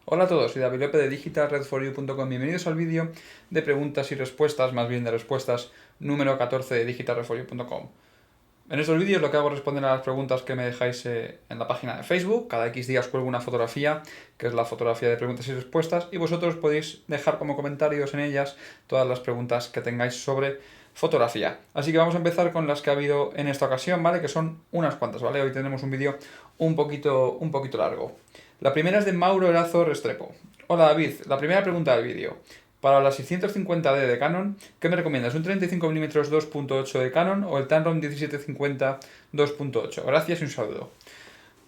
Hola a todos, soy David López de digitalredforyou.com. Bienvenidos al vídeo de preguntas y respuestas, más bien de respuestas número 14 de digitalredforyou.com. En estos vídeos lo que hago es responder a las preguntas que me dejáis en la página de Facebook. Cada X días cuelgo una fotografía, que es la fotografía de preguntas y respuestas, y vosotros podéis dejar como comentarios en ellas todas las preguntas que tengáis sobre fotografía. Así que vamos a empezar con las que ha habido en esta ocasión, ¿vale? Que son unas cuantas, ¿vale? Hoy tenemos un vídeo un poquito largo. La primera es de Mauro Erazo Restrepo. Hola David, la primera pregunta del vídeo. Para la 650D de Canon, ¿qué me recomiendas? ¿Un 35mm 2.8 de Canon o el Tamron 1750 2.8? Gracias y un saludo.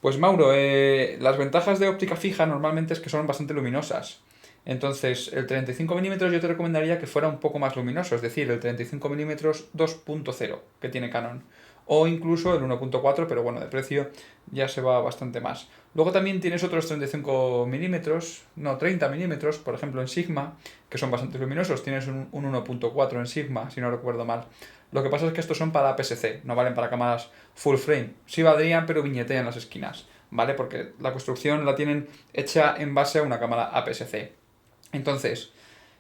Pues Mauro, las ventajas de óptica fija normalmente es que son bastante luminosas. Entonces, el 35mm yo te recomendaría que fuera un poco más luminoso, es decir, el 35mm 2.0 que tiene Canon. O incluso el 1.4, pero bueno, de precio ya se va bastante más. Luego también tienes otros 35mm, no, 30mm, por ejemplo en Sigma, que son bastante luminosos. Tienes un 1.4 en Sigma, si no recuerdo mal. Lo que pasa es que estos son para APS-C, no valen para cámaras full frame. Sí valdrían, pero viñetean las esquinas, ¿vale? Porque la construcción la tienen hecha en base a una cámara APS-C. Entonces,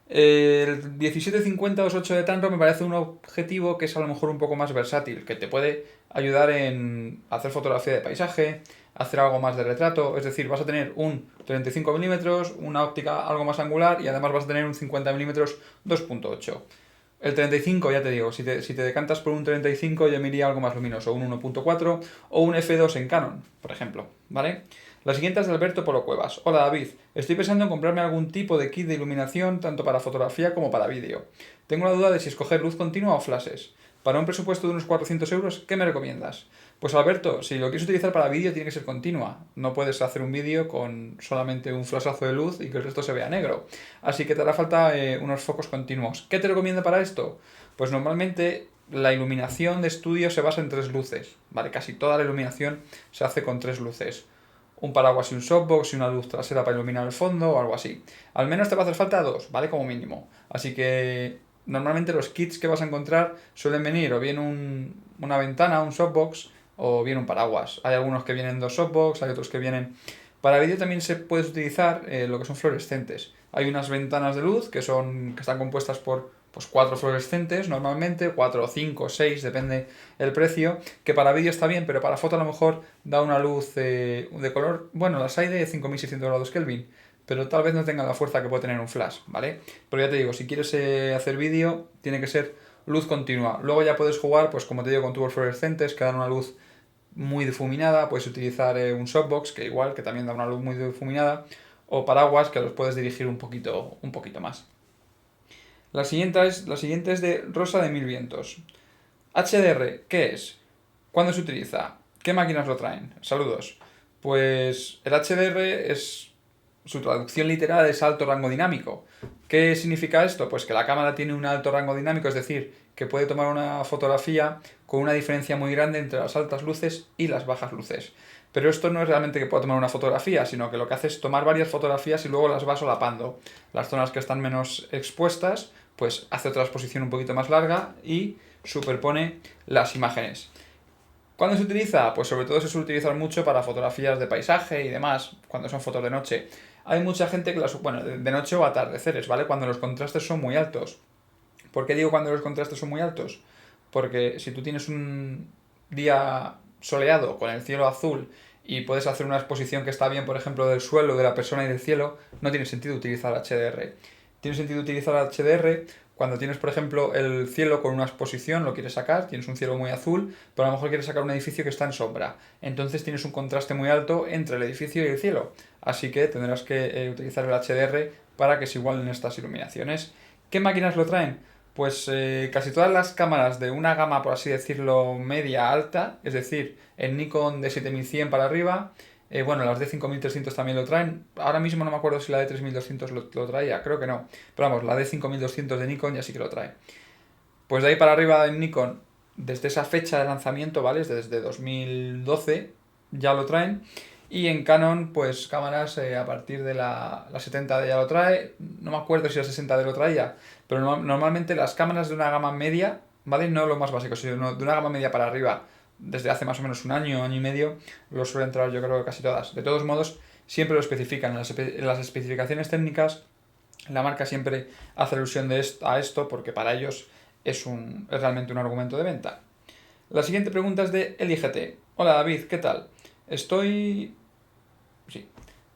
el 1750-2.8 de Tamron me parece un objetivo que es a lo mejor un poco más versátil, que te puede ayudar en hacer fotografía de paisaje, hacer algo más de retrato, es decir, vas a tener un 35mm, una óptica algo más angular y además vas a tener un 50mm 2.8. El 35, ya te digo, si te decantas por un 35 yo me iría algo más luminoso, un 1.4 o un F2 en Canon, por ejemplo, ¿vale? La siguiente es de Alberto Polo Cuevas. Hola David, estoy pensando en comprarme algún tipo de kit de iluminación tanto para fotografía como para vídeo. Tengo la duda de si escoger luz continua o flashes. Para un presupuesto de unos 400 euros, ¿qué me recomiendas? Pues Alberto, si lo quieres utilizar para vídeo tiene que ser continua. No puedes hacer un vídeo con solamente un flashazo de luz y que el resto se vea negro. Así que te hará falta unos focos continuos. ¿Qué te recomiendo para esto? Pues normalmente la iluminación de estudio se basa en tres luces, ¿vale? Casi toda la iluminación se hace con tres luces. Un paraguas y un softbox y una luz trasera para iluminar el fondo o algo así. Al menos te va a hacer falta dos, ¿vale? Como mínimo. Así que normalmente los kits que vas a encontrar suelen venir o bien una ventana, un softbox, o bien un paraguas. Hay algunos que vienen dos softbox, hay otros que vienen... Para vídeo también se puede utilizar lo que son fluorescentes. Hay unas ventanas de luz que están compuestas por pues, cuatro fluorescentes normalmente, 4 o 5 o 6, depende el precio, que para vídeo está bien, pero para foto a lo mejor da una luz de color, bueno, las hay de 5600 grados Kelvin, pero tal vez no tenga la fuerza que puede tener un flash, ¿vale? Pero ya te digo, si quieres hacer vídeo, tiene que ser luz continua. Luego ya puedes jugar, pues como te digo, con tubos fluorescentes que dan una luz muy difuminada, puedes utilizar un softbox, que igual, que también da una luz muy difuminada, o paraguas que los puedes dirigir un poquito más. La siguiente es de Rosa de Mil Vientos. HDR, ¿qué es? ¿Cuándo se utiliza? ¿Qué máquinas lo traen? Saludos. Pues el HDR es su traducción literal es alto rango dinámico. ¿Qué significa esto? Pues que la cámara tiene un alto rango dinámico, es decir, que puede tomar una fotografía con una diferencia muy grande entre las altas luces y las bajas luces. Pero esto no es realmente que pueda tomar una fotografía, sino que lo que hace es tomar varias fotografías y luego las va solapando. Las zonas que están menos expuestas, pues hace otra exposición un poquito más larga y superpone las imágenes. ¿Cuándo se utiliza? Pues sobre todo se suele utilizar mucho para fotografías de paisaje y demás, cuando son fotos de noche. Hay mucha gente que bueno, de noche o atardeceres, ¿vale? Cuando los contrastes son muy altos. ¿Por qué digo cuando los contrastes son muy altos? Porque si tú tienes un día soleado con el cielo azul y puedes hacer una exposición que está bien, por ejemplo, del suelo, de la persona y del cielo, no tiene sentido utilizar HDR. Tiene sentido utilizar HDR cuando tienes, por ejemplo, el cielo con una exposición, lo quieres sacar, tienes un cielo muy azul, pero a lo mejor quieres sacar un edificio que está en sombra. Entonces tienes un contraste muy alto entre el edificio y el cielo. Así que tendrás que utilizar el HDR para que se igualen estas iluminaciones. ¿Qué máquinas lo traen? Pues casi todas las cámaras de una gama, por así decirlo, media alta, es decir, el Nikon de 7100 para arriba, bueno, las de 5300 también lo traen. Ahora mismo no me acuerdo si la de 3200 lo traía, creo que no. Pero vamos, la de 5200 de Nikon ya sí que lo trae. Pues de ahí para arriba en Nikon, desde esa fecha de lanzamiento, ¿vale? Desde 2012 ya lo traen. Y en Canon, pues cámaras a partir de la 70D ya lo trae. No me acuerdo si la 60D lo traía, pero normalmente las cámaras de una gama media, ¿vale? No lo más básico, sino de una gama media para arriba, desde hace más o menos un año, año y medio, lo suelen traer yo creo que casi todas. De todos modos, siempre lo especifican. En las especificaciones técnicas, la marca siempre hace alusión a esto porque para ellos es realmente un argumento de venta. La siguiente pregunta es de LIGT. Hola David, ¿qué tal? Estoy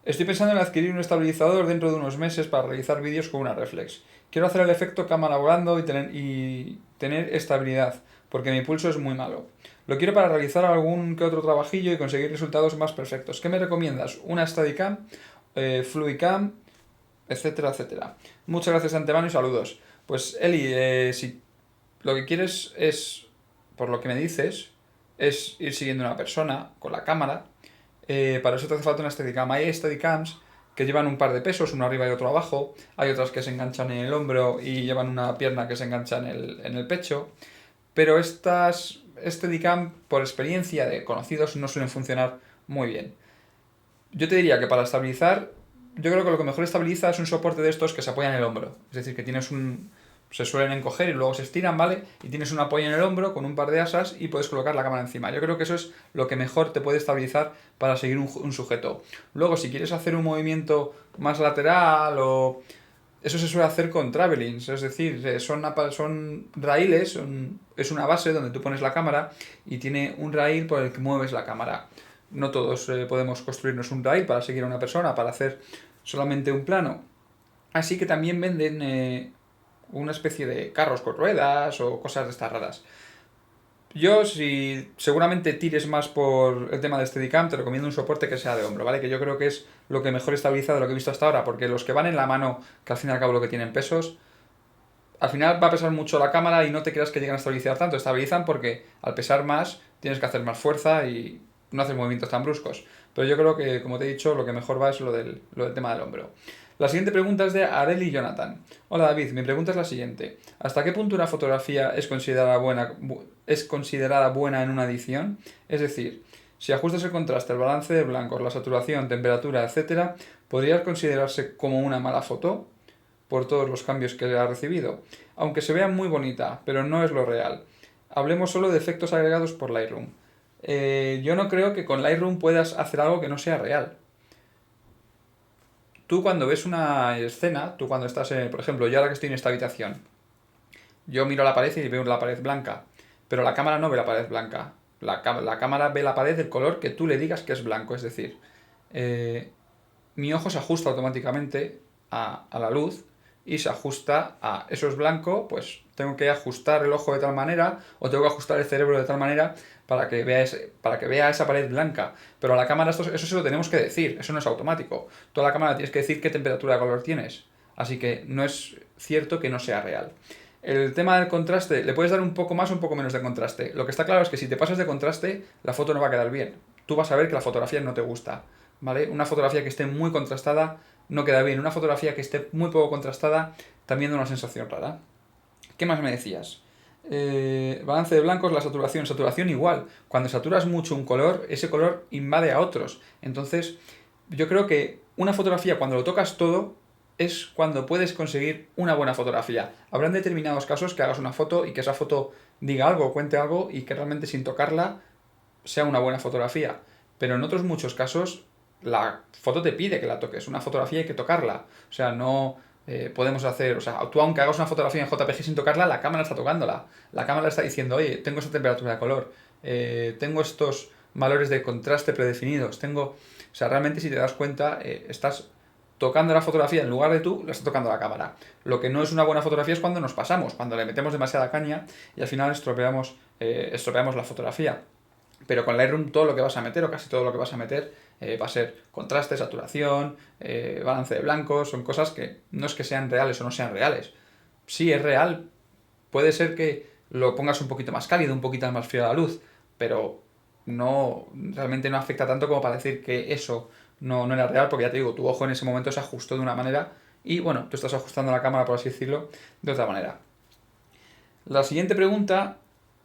pensando en adquirir un estabilizador dentro de unos meses para realizar vídeos con una reflex. Quiero hacer el efecto cámara volando y tener estabilidad, porque mi pulso es muy malo. Lo quiero para realizar algún que otro trabajillo y conseguir resultados más perfectos. ¿Qué me recomiendas? ¿Una Steadicam, Fluidicam, etcétera, etcétera? Muchas gracias de antemano y saludos. Pues Eli, si lo que quieres es, por lo que me dices, es ir siguiendo a una persona con la cámara. Para eso te hace falta una Steadicam. Hay Steadicams que llevan un par de pesos, uno arriba y otro abajo. Hay otras que se enganchan en el hombro y llevan una pierna que se engancha en el pecho. Pero estas Steadicam, por experiencia de conocidos, no suelen funcionar muy bien. Yo te diría que para estabilizar, yo creo que lo que mejor estabiliza es un soporte de estos que se apoya en el hombro. Es decir, que tienes se suelen encoger y luego se estiran, ¿vale? Y tienes un apoyo en el hombro con un par de asas y puedes colocar la cámara encima. Yo creo que eso es lo que mejor te puede estabilizar para seguir un sujeto. Luego, si quieres hacer un movimiento más lateral o... Eso se suele hacer con travelings, es decir, son raíles, es una base donde tú pones la cámara y tiene un raíl por el que mueves la cámara. No todos podemos construirnos un raíl para seguir a una persona, para hacer solamente un plano. Así que también venden una especie de carros con ruedas o cosas de estas raras. Yo, si seguramente tires más por el tema de Steadicam, te recomiendo un soporte que sea de hombro, ¿vale? Que yo creo que es lo que mejor estabiliza de lo que he visto hasta ahora, porque los que van en la mano, que al fin y al cabo lo que tienen pesos, al final va a pesar mucho la cámara y no te creas que llegan a estabilizar tanto. Estabilizan porque al pesar más tienes que hacer más fuerza y no hacer movimientos tan bruscos. Pero yo creo que, como te he dicho, lo que mejor va es lo del tema del hombro. La siguiente pregunta es de Areli Jonathan. Hola David, mi pregunta es la siguiente. ¿Hasta qué punto una fotografía es considerada buena en una edición? Es decir, si ajustas el contraste, el balance de blancos, la saturación, temperatura, etc., ¿podrías considerarse como una mala foto por todos los cambios que ha recibido? Aunque se vea muy bonita, pero no es lo real. Hablemos solo de efectos agregados por Lightroom. Yo no creo que con Lightroom puedas hacer algo que no sea real. Tú cuando ves una escena, tú cuando estás por ejemplo, yo ahora que estoy en esta habitación, yo miro la pared y veo la pared blanca, pero la cámara no ve la pared blanca. La cámara ve la pared del color que tú le digas que es blanco, es decir, mi ojo se ajusta automáticamente a la luz y se ajusta a eso es blanco, pues tengo que ajustar el ojo de tal manera o tengo que ajustar el cerebro de tal manera para que vea esa pared blanca. Pero a la cámara eso se lo tenemos que decir, eso no es automático. Tú a la cámara tienes que decir qué temperatura de color tienes. Así que no es cierto que no sea real. El tema del contraste, le puedes dar un poco más o un poco menos de contraste. Lo que está claro es que si te pasas de contraste, la foto no va a quedar bien. Tú vas a ver que la fotografía no te gusta, ¿vale? Una fotografía que esté muy contrastada no queda bien. Una fotografía que esté muy poco contrastada también da una sensación rara. ¿Qué más me decías? Balance de blancos, la saturación. Saturación igual. Cuando saturas mucho un color, ese color invade a otros. Entonces, yo creo que una fotografía, cuando lo tocas todo, es cuando puedes conseguir una buena fotografía. Habrán determinados casos que hagas una foto y que esa foto diga algo, cuente algo y que realmente sin tocarla sea una buena fotografía. Pero en otros muchos casos la foto te pide que la toques. Una fotografía hay que tocarla. O sea, no podemos hacer... O sea, tú aunque hagas una fotografía en JPG sin tocarla, la cámara está tocándola. La cámara está diciendo, oye, tengo esta temperatura de color, tengo estos valores de contraste predefinidos, tengo... O sea, realmente si te das cuenta, estás tocando la fotografía en lugar de tú, la está tocando la cámara. Lo que no es una buena fotografía es cuando nos pasamos, cuando le metemos demasiada caña y al final estropeamos la fotografía. Pero con Lightroom todo lo que vas a meter, o casi todo lo que vas a meter, va a ser contraste, saturación, balance de blancos, son cosas que no es que sean reales o no sean reales. Sí, es real, puede ser que lo pongas un poquito más cálido, un poquito más frío a la luz, pero no, realmente no afecta tanto como para decir que eso no era real, porque ya te digo, tu ojo en ese momento se ajustó de una manera y bueno, tú estás ajustando la cámara, por así decirlo, de otra manera. La siguiente pregunta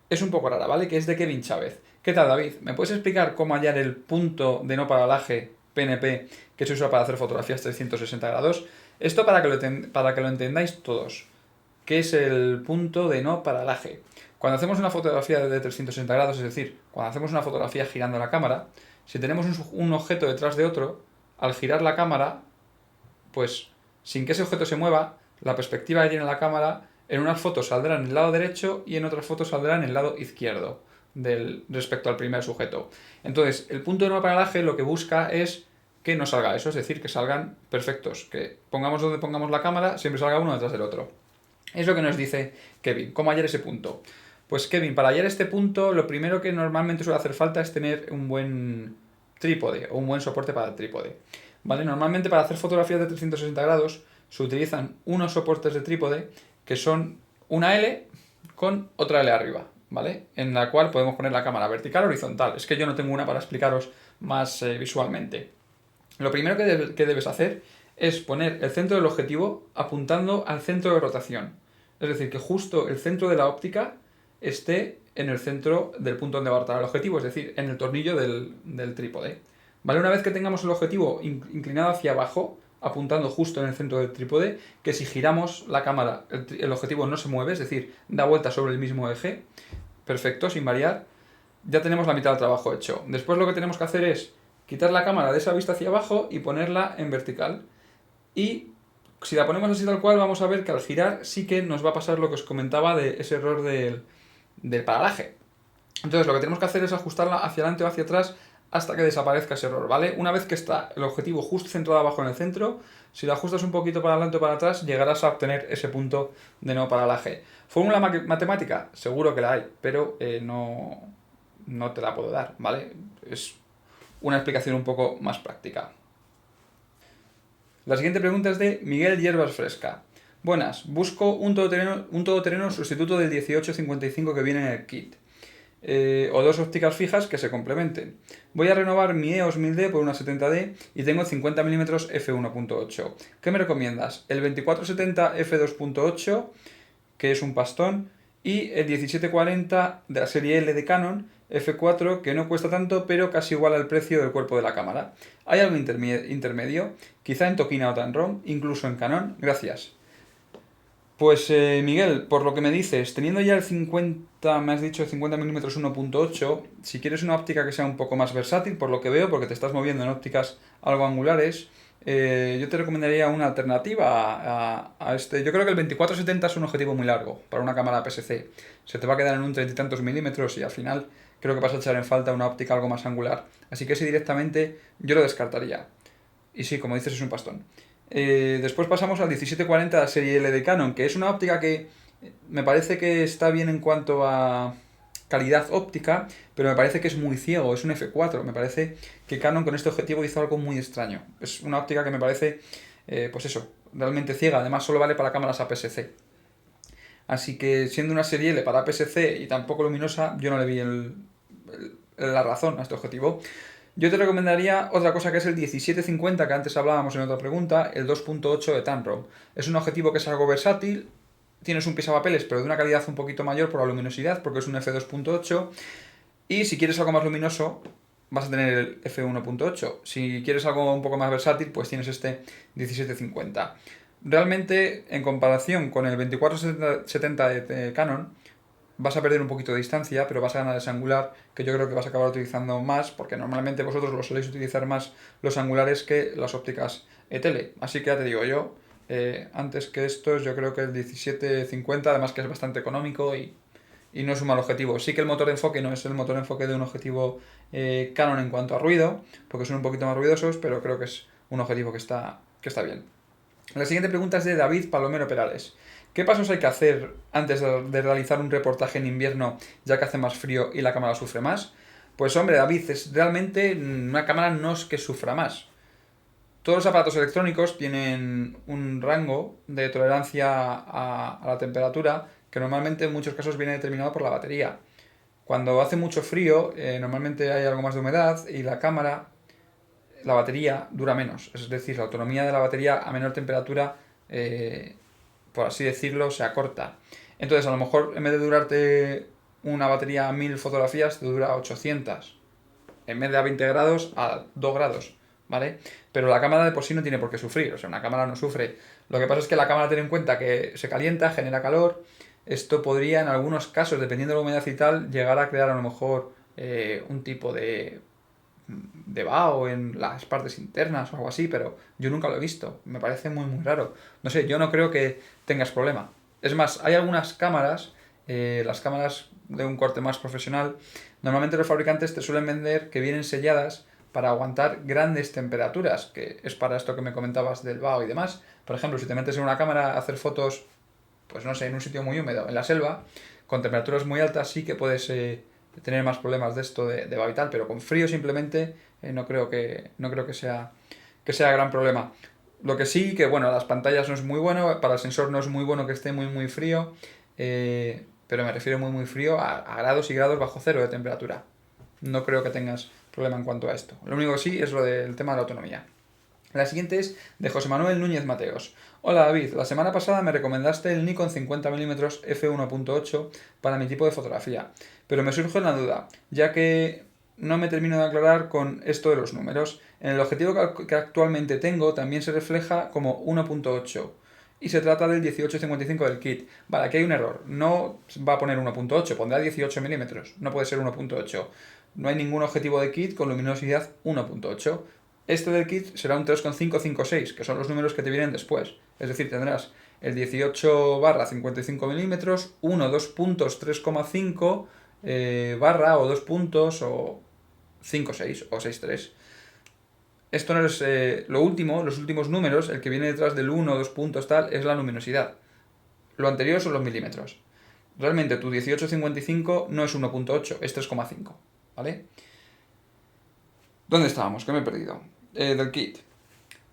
es un poco rara, ¿vale? Que es de Kevin Chávez. ¿Qué tal, David? ¿Me puedes explicar cómo hallar el punto de no paralaje PNP que se usa para hacer fotografías 360 grados? Esto para que lo entendáis todos. ¿Qué es el punto de no paralaje? Cuando hacemos una fotografía de 360 grados, es decir, cuando hacemos una fotografía girando la cámara, si tenemos un objeto detrás de otro, al girar la cámara, pues sin que ese objeto se mueva, la perspectiva que tiene la cámara en unas fotos saldrá en el lado derecho y en otras fotos saldrá en el lado izquierdo respecto al primer sujeto. Entonces, el punto de no paralaje lo que busca es que no salga eso, es decir, que salgan perfectos, que pongamos donde pongamos la cámara, siempre salga uno detrás del otro. Es lo que nos dice Kevin. ¿Cómo hallar ese punto? Pues Kevin, para hallar este punto, lo primero que normalmente suele hacer falta es tener un buen trípode o un buen soporte para el trípode. ¿Vale? Normalmente para hacer fotografías de 360 grados se utilizan unos soportes de trípode que son una L con otra L arriba, ¿vale? En la cual podemos poner la cámara vertical o horizontal. Es que yo no tengo una para explicaros más visualmente. Lo primero que debes hacer es poner el centro del objetivo apuntando al centro de rotación. Es decir, que justo el centro de la óptica esté en el centro del punto donde va a rotar el objetivo, es decir, en el tornillo del trípode. ¿Vale? Una vez que tengamos el objetivo inclinado hacia abajo, apuntando justo en el centro del trípode, que si giramos la cámara el objetivo no se mueve, es decir, da vuelta sobre el mismo eje, perfecto, sin variar, ya tenemos la mitad del trabajo hecho. Después lo que tenemos que hacer es quitar la cámara de esa vista hacia abajo y ponerla en vertical. Y si la ponemos así tal cual, vamos a ver que al girar sí que nos va a pasar lo que os comentaba de ese error del paralaje. Entonces lo que tenemos que hacer es ajustarla hacia adelante o hacia atrás hasta que desaparezca ese error, ¿vale? Una vez que está el objetivo justo centrado abajo en el centro, si lo ajustas un poquito para adelante o para atrás, llegarás a obtener ese punto de no paralaje. ¿Fórmula matemática? Seguro que la hay, pero no te la puedo dar, ¿vale? Es una explicación un poco más práctica. La siguiente pregunta es de Miguel Hierbas Fresca. Buenas, busco un todoterreno sustituto del 1855 que viene en el kit. O dos ópticas fijas que se complementen. Voy a renovar mi EOS 1000D por una 70D y tengo 50 mm f1.8. ¿Qué me recomiendas? El 2470 f2.8, que es un pastón, y el 1740 de la serie L de Canon f4, que no cuesta tanto, pero casi igual al precio del cuerpo de la cámara. ¿Hay algo intermedio? Quizá en Tokina o Tamron, incluso en Canon. Gracias. Pues Miguel, por lo que me dices, teniendo ya el 50, me has dicho 50 mm 1.8, si quieres una óptica que sea un poco más versátil, por lo que veo, porque te estás moviendo en ópticas algo angulares, yo te recomendaría una alternativa a este. Yo creo que el 24-70 es un objetivo muy largo para una cámara PSC. Se te va a quedar en un 30 y tantos milímetros y al final creo que vas a echar en falta una óptica algo más angular. Así que ese directamente yo lo descartaría. Y sí, como dices, es un pastón. Después pasamos al 1740 de la serie L de Canon, que es una óptica que me parece que está bien en cuanto a calidad óptica, pero me parece que es muy ciego, es un f4. Me parece que Canon con este objetivo hizo algo muy extraño. Es una óptica que me parece, pues eso, realmente ciega. Además solo vale para cámaras APS-C. Así que siendo una serie L para APS-C y tampoco luminosa, yo no le vi la razón a este objetivo. Yo te recomendaría otra cosa que es el 1750, que antes hablábamos en otra pregunta, el 2.8 de Tamron. Es un objetivo que es algo versátil, tienes un pisapapeles, pero de una calidad un poquito mayor por la luminosidad, porque es un f2.8. Y si quieres algo más luminoso, vas a tener el f1.8. Si quieres algo un poco más versátil, pues tienes este 1750. Realmente, en comparación con el 2470 de Canon, vas a perder un poquito de distancia, pero vas a ganar ese angular, que yo creo que vas a acabar utilizando más, porque normalmente vosotros lo soléis utilizar más los angulares que las ópticas tele. Así que ya te digo yo, antes que estos, yo creo que el 1750, además que es bastante económico y no es un mal objetivo. Sí que el motor de enfoque no es el motor de enfoque de un objetivo Canon en cuanto a ruido, porque son un poquito más ruidosos, pero creo que es un objetivo que está bien. La siguiente pregunta es de David Palomero Perales. ¿Qué pasos hay que hacer antes de realizar un reportaje en invierno, ya que hace más frío y la cámara sufre más? Pues hombre, David, realmente una cámara no es que sufra más. Todos los aparatos electrónicos tienen un rango de tolerancia a la temperatura que normalmente en muchos casos viene determinado por la batería. Cuando hace mucho frío, normalmente hay algo más de humedad y la batería dura menos. Es decir, la autonomía de la batería a menor temperatura, por así decirlo, se acorta. Entonces, a lo mejor en vez de durarte una batería a 1000 fotografías, te dura 800. En vez de a 20 grados, a 2 grados. ¿Vale? Pero la cámara de por sí no tiene por qué sufrir. O sea, una cámara no sufre. Lo que pasa es que la cámara, ten en cuenta que se calienta, genera calor. Esto podría, en algunos casos, dependiendo de la humedad y tal, llegar a crear a lo mejor un tipo de de vaho en las partes internas o algo así, pero yo nunca lo he visto. Me parece muy, muy raro. No sé, yo no creo que tengas problema. Es más, hay algunas cámaras, las cámaras de un corte más profesional, normalmente los fabricantes te suelen vender que vienen selladas para aguantar grandes temperaturas, que es para esto que me comentabas del vaho y demás. Por ejemplo, si te metes en una cámara a hacer fotos, pues no sé, en un sitio muy húmedo, en la selva, con temperaturas muy altas sí que puedes tener más problemas de esto de vaho y tal, pero con frío simplemente no creo que sea gran problema. Lo que sí, que bueno, las pantallas no es muy bueno, para el sensor no es muy bueno que esté muy muy frío, pero me refiero muy muy frío a grados y grados bajo cero de temperatura. No creo que tengas problema en cuanto a esto. Lo único que sí es lo del tema de la autonomía. La siguiente es de José Manuel Núñez Mateos. Hola David, la semana pasada me recomendaste el Nikon 50mm f1.8 para mi tipo de fotografía, pero me surge una duda, ya que no me termino de aclarar con esto de los números. En el objetivo que actualmente tengo también se refleja como 1.8 y se trata del 1855 del kit. Vale, aquí hay un error, no va a poner 1.8, pondrá 18 mm, no puede ser 1.8. No hay ningún objetivo de kit con luminosidad 1.8. Este del kit será un 3,556, que son los números que te vienen después. Es decir, tendrás el 18/55 mm, 1, 2 puntos 3,5 barra o 2 puntos o 5,6 o 6,3. Esto no es lo último, los últimos números, el que viene detrás del 1 o 2 puntos tal, es la luminosidad. Lo anterior son los milímetros. Realmente tu 1855 no es 1.8, es 3,5, ¿vale? ¿Dónde estábamos? ¿Qué me he perdido? Del kit.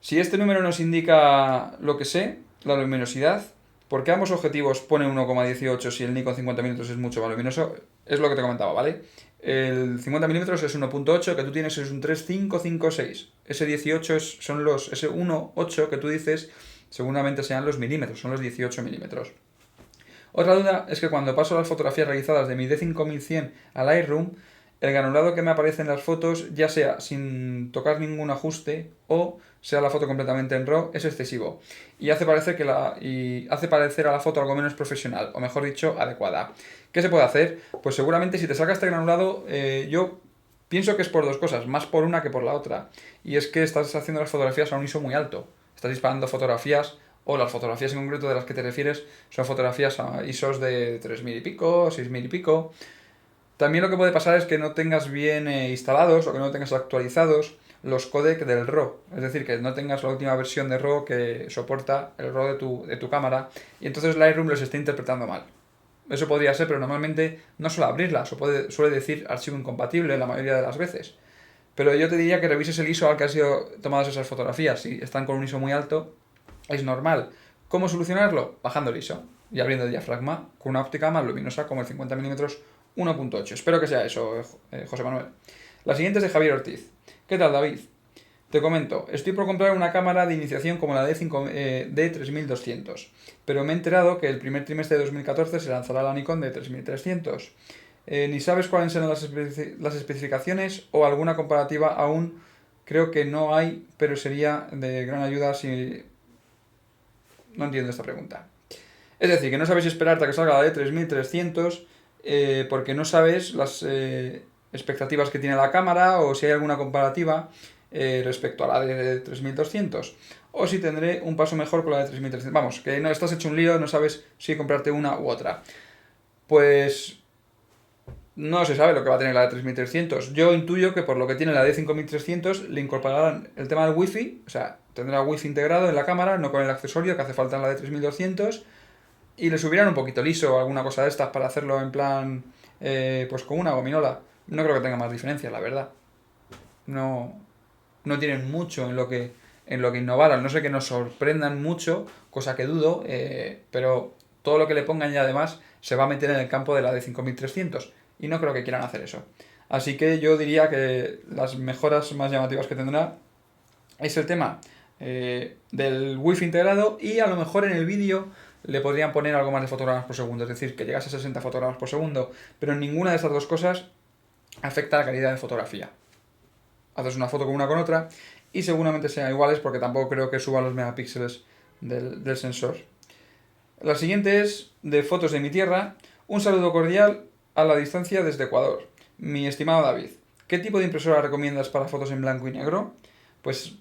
Si este número nos indica lo que sé, la luminosidad, ¿por qué ambos objetivos ponen 1,18 si el Nikon 50mm es mucho más luminoso? Es lo que te comentaba, ¿vale? El 50mm es 1.8, que tú tienes es un 3,556. Ese 18 ese 1,8 que tú dices, seguramente sean los milímetros, son los 18 milímetros. Otra duda es que cuando paso las fotografías realizadas de mi D5100 al Lightroom, el granulado que me aparece en las fotos, ya sea sin tocar ningún ajuste o sea la foto completamente en RAW, es excesivo y hace parecer a la foto algo menos profesional, o mejor dicho, adecuada. ¿Qué se puede hacer? Pues seguramente si te saca este granulado, yo pienso que es por dos cosas, más por una que por la otra. Y es que estás haciendo las fotografías a un ISO muy alto. Estás disparando fotografías, o las fotografías en concreto de las que te refieres, son fotografías a ISOs de 3000 y pico, 6000 y pico. También lo que puede pasar es que no tengas bien instalados o que no tengas actualizados los codecs del RAW. Es decir, que no tengas la última versión de RAW que soporta el RAW de tu cámara y entonces Lightroom los esté interpretando mal. Eso podría ser, pero normalmente no suele abrirla, suele decir archivo incompatible la mayoría de las veces. Pero yo te diría que revises el ISO al que han sido tomadas esas fotografías. Si están con un ISO muy alto, es normal. ¿Cómo solucionarlo? Bajando el ISO y abriendo el diafragma con una óptica más luminosa como el 50mm 1.8. Espero que sea eso, José Manuel. La siguiente es de Javier Ortiz. ¿Qué tal, David? Te comento, estoy por comprar una cámara de iniciación como la D3200, pero me he enterado que el primer trimestre de 2014 se lanzará la Nikon D3300. Ni sabes cuáles serán las especificaciones o alguna comparativa aún. Creo que no hay, pero sería de gran ayuda si... No entiendo esta pregunta. Es decir, que no sabes esperarte a que salga la D3300 porque no sabes las expectativas que tiene la cámara o si hay alguna comparativa respecto a la de 3200 o si tendré un paso mejor con la de 3300. Vamos, que no estás hecho un lío, no sabes si comprarte una u otra. Pues no se sabe lo que va a tener la de 3300. Yo intuyo que por lo que tiene la de 5300 le incorporarán el tema del wifi, o sea, tendrá wifi integrado en la cámara, no con el accesorio que hace falta en la de 3200, y le subirán un poquito el ISO o alguna cosa de estas para hacerlo en plan, pues con una gominola. No creo que tenga más diferencia, la verdad. No, no tienen mucho en lo que innovar, a no ser que nos sorprendan mucho, cosa que dudo, pero todo lo que le pongan ya además se va a meter en el campo de la de 5300 y no creo que quieran hacer eso. Así que yo diría que las mejoras más llamativas que tendrá es el tema del wifi integrado y a lo mejor en el vídeo le podrían poner algo más de fotogramas por segundo, es decir, que llegase a 60 fotogramas por segundo, pero ninguna de estas dos cosas afecta a la calidad de fotografía. Haces una foto con una con otra y seguramente sean iguales porque tampoco creo que suban los megapíxeles del sensor. La siguiente es de fotos de mi tierra. Un saludo cordial a la distancia desde Ecuador. Mi estimado David, ¿Qué tipo de impresora recomiendas para fotos en blanco y negro? Pues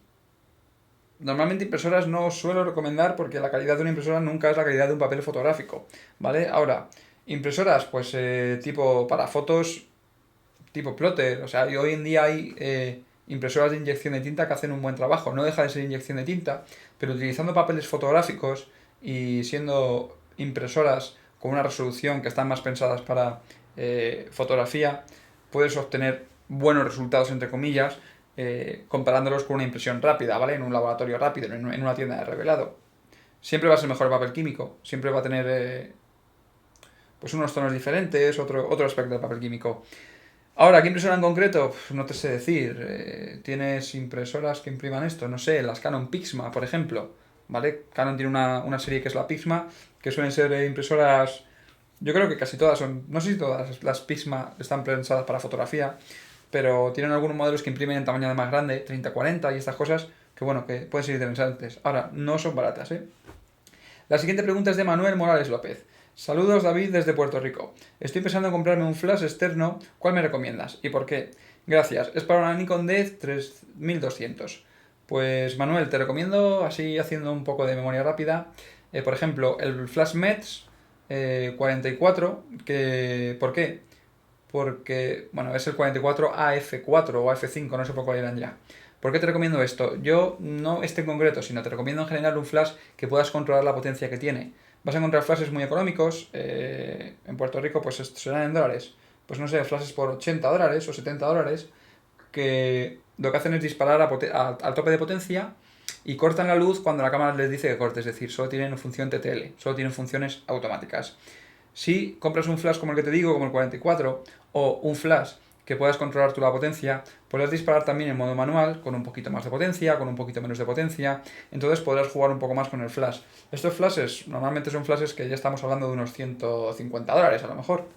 normalmente impresoras no suelo recomendar porque la calidad de una impresora nunca es la calidad de un papel fotográfico, ¿vale? Ahora, impresoras, pues tipo para fotos, tipo plotter, o sea, y hoy en día hay impresoras de inyección de tinta que hacen un buen trabajo, no deja de ser inyección de tinta, pero utilizando papeles fotográficos y siendo impresoras con una resolución que están más pensadas para fotografía, puedes obtener buenos resultados, entre comillas, comparándolos con una impresión rápida, ¿vale? En un laboratorio rápido, en una tienda de revelado. Siempre va a ser mejor el papel químico, siempre va a tener pues unos tonos diferentes, otro aspecto del papel químico. Ahora, ¿qué impresora en concreto? No te sé decir. ¿Tienes impresoras que impriman esto? No sé, las Canon Pixma, por ejemplo. ¿Vale? Canon tiene una serie que es la Pixma, que suelen ser impresoras. Yo creo que casi todas son. No sé si todas las Pixma están pensadas para fotografía, pero tienen algunos modelos que imprimen en tamaño de más grande, 30-40 y estas cosas, que bueno, que pueden ser interesantes. Ahora, no son baratas, ¿eh? La siguiente pregunta es de Manuel Morales López. Saludos David desde Puerto Rico. Estoy pensando en comprarme un flash externo. ¿Cuál me recomiendas? ¿Y por qué? Gracias. Es para una Nikon D3200. Pues Manuel, te recomiendo, así haciendo un poco de memoria rápida, por ejemplo, el Flash Mets 44, ¿por qué? Porque, bueno, es el 44 AF4 o AF5, no sé por cuál eran ya. ¿Por qué te recomiendo esto? Yo no este en concreto, sino te recomiendo en general un flash que puedas controlar la potencia que tiene. Vas a encontrar flashes muy económicos, en Puerto Rico pues serán en dólares, pues no sé, flashes por $80 o $70, que lo que hacen es disparar al tope de potencia y cortan la luz cuando la cámara les dice que corte, es decir, solo tienen función TTL, solo tienen funciones automáticas. Si compras un flash como el que te digo, como el 44, o un flash que puedas controlar tú la potencia, podrás disparar también en modo manual, con un poquito más de potencia, con un poquito menos de potencia, entonces podrás jugar un poco más con el flash. Estos flashes normalmente son flashes que ya estamos hablando de unos $150 a lo mejor,